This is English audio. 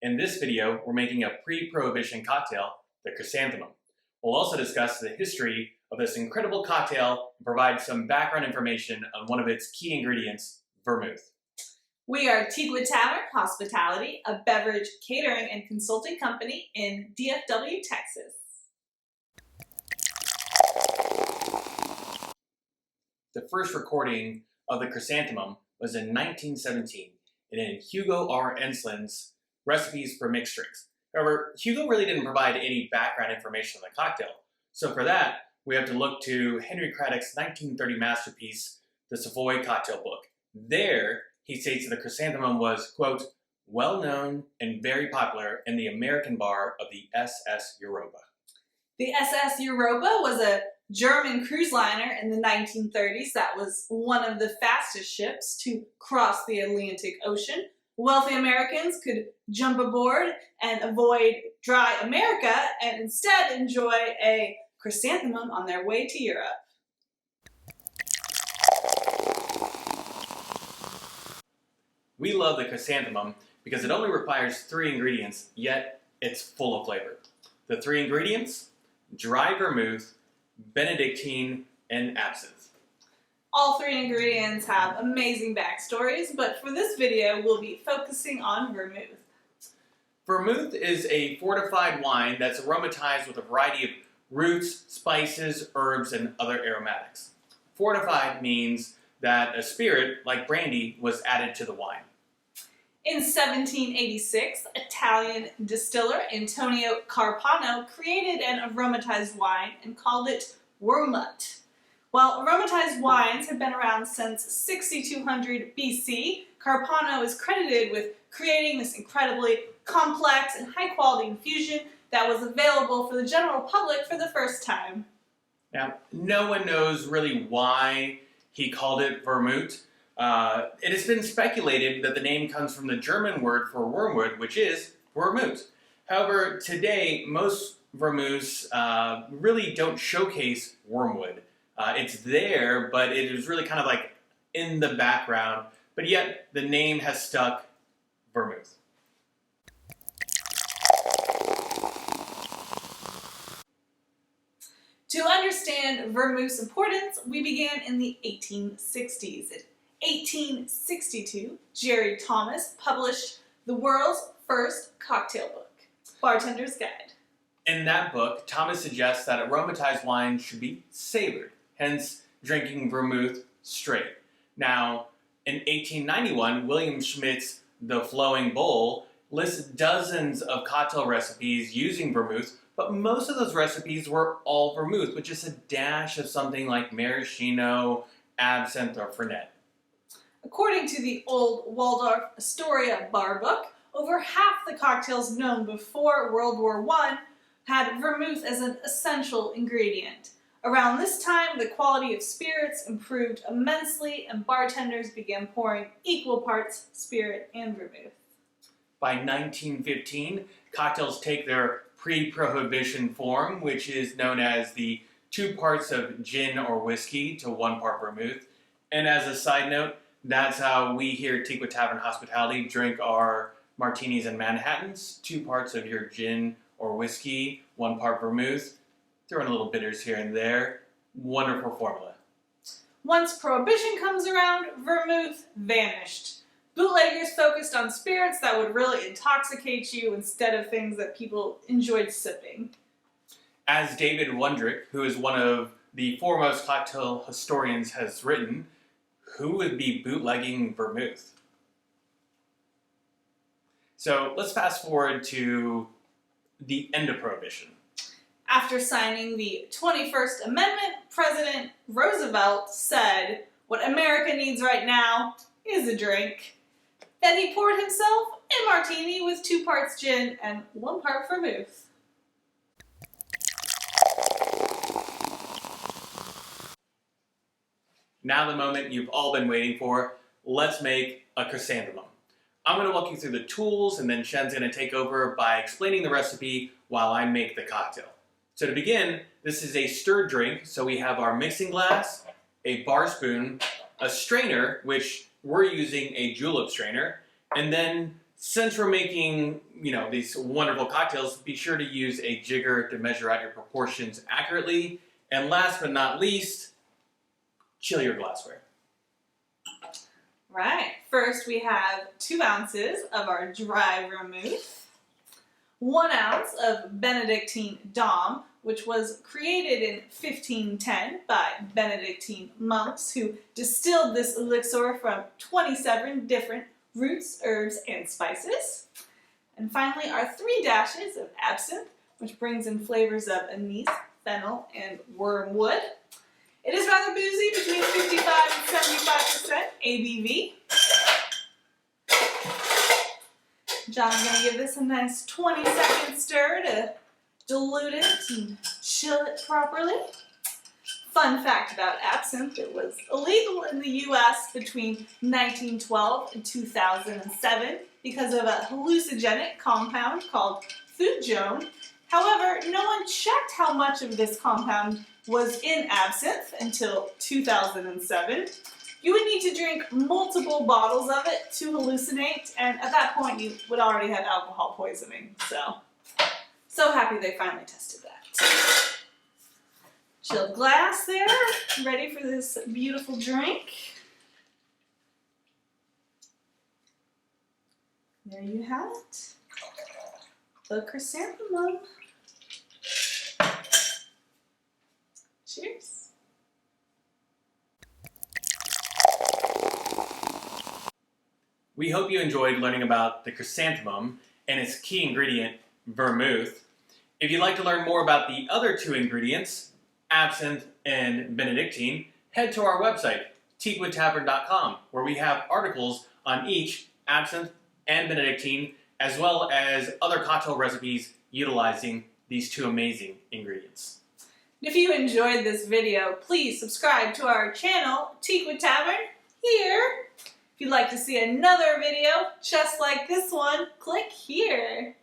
In this video, we're making a pre-Prohibition cocktail, the Chrysanthemum. We'll also discuss the history of this incredible cocktail and provide some background information on one of its key ingredients, vermouth. We are Tigua Tavern Hospitality, a beverage catering and consulting company in DFW, Texas. The first recording of the Chrysanthemum was in 1917 in Hugo R. Enslin's Recipes for Mixed Drinks. However, Hugo really didn't provide any background information on the cocktail. So for that, we have to look to Henry Craddock's 1930 masterpiece, the Savoy Cocktail Book. There, he states that the Chrysanthemum was, quote, well known and very popular in the American bar of the SS Europa. The SS Europa was a German cruise liner in the 1930s that was one of the fastest ships to cross the Atlantic Ocean. Wealthy Americans could jump aboard and avoid dry America and instead enjoy a chrysanthemum on their way to Europe. We love the chrysanthemum because it only requires 3 ingredients, yet it's full of flavor. The 3 ingredients: dry vermouth, Bénédictine, and absinthe. All 3 ingredients have amazing backstories, but for this video, we'll be focusing on vermouth. Vermouth is a fortified wine that's aromatized with a variety of roots, spices, herbs, and other aromatics. Fortified means that a spirit, like brandy, was added to the wine. In 1786, Italian distiller Antonio Carpano created an aromatized wine and called it Vermouth. While aromatized wines have been around since 6200 BC, Carpano is credited with creating this incredibly complex and high-quality infusion that was available for the general public for the first time. Now, no one knows really why he called it vermouth. It has been speculated that the name comes from the German word for wormwood, which is vermouth. However, today, most vermouths really don't showcase wormwood. It's there, but it is really kind of like in the background, but yet the name has stuck, vermouth. To understand vermouth's importance, we began in the 1860s. In 1862, Jerry Thomas published the world's first cocktail book, Bartender's Guide. In that book, Thomas suggests that aromatized wine should be savored, hence drinking vermouth straight. Now, in 1891, William Schmidt's The Flowing Bowl lists dozens of cocktail recipes using vermouth, but most of those recipes were all vermouth, with just a dash of something like maraschino, absinthe, or fernet. According to the old Waldorf Astoria bar book, over half the cocktails known before World War I had vermouth as an essential ingredient. Around this time, the quality of spirits improved immensely and bartenders began pouring equal parts spirit and vermouth. By 1915, cocktails take their pre-Prohibition form, which is known as the 2 parts of gin or whiskey to 1 part vermouth. And as a side note, that's how we here at Tigua Tavern Hospitality drink our martinis and Manhattans. 2 parts of your gin or whiskey, 1 part vermouth. Throw in a little bitters here and there. Wonderful formula. Once Prohibition comes around, vermouth vanished. Bootleggers focused on spirits that would really intoxicate you instead of things that people enjoyed sipping. As David Wondrich, who is one of the foremost cocktail historians, has written, who would be bootlegging vermouth? So let's fast forward to the end of Prohibition. After signing the 21st Amendment, President Roosevelt said, "What America needs right now is a drink." Then he poured himself a martini with 2 parts gin and 1 part vermouth. Now the moment you've all been waiting for, let's make a chrysanthemum. I'm going to walk you through the tools, and then Shen's going to take over by explaining the recipe while I make the cocktail. So to begin, this is a stirred drink, so we have our mixing glass, a bar spoon, a strainer, which we're using a julep strainer, and then Since we're making, these wonderful cocktails, be sure to use a jigger to measure out your proportions accurately. And last but not least, chill your glassware. Right. First, we have 2 ounces of our dry vermouth, 1 ounce of Bénédictine D.O.M, which was created in 1510 by Benedictine monks who distilled this elixir from 27 different roots, herbs, and spices. And finally, our 3 dashes of absinthe, which brings in flavors of anise, fennel, and wormwood. It is rather boozy, between 55 and 75% ABV. John's going to give this a nice 20-second stir to dilute it and chill it properly. Fun fact about absinthe, it was illegal in the U.S. between 1912 and 2007 because of a hallucinogenic compound called thujone. However, no one checked how much of this compound was in absinthe until 2007. You would need to drink multiple bottles of it to hallucinate, and at that point you would already have alcohol poisoning. So happy they finally tested that. Chilled glass there, ready for this beautiful drink. There you have it, the chrysanthemum. Cheers. We hope you enjoyed learning about the chrysanthemum and its key ingredient, vermouth. If you'd like to learn more about the other 2 ingredients, absinthe and Benedictine, head to our website, teakwoodtavern.com, where we have articles on each absinthe and Benedictine, as well as other cocktail recipes utilizing these 2 amazing ingredients. If you enjoyed this video, please subscribe to our channel, Teakwood Tavern, here. If you'd like to see another video just like this one, click here.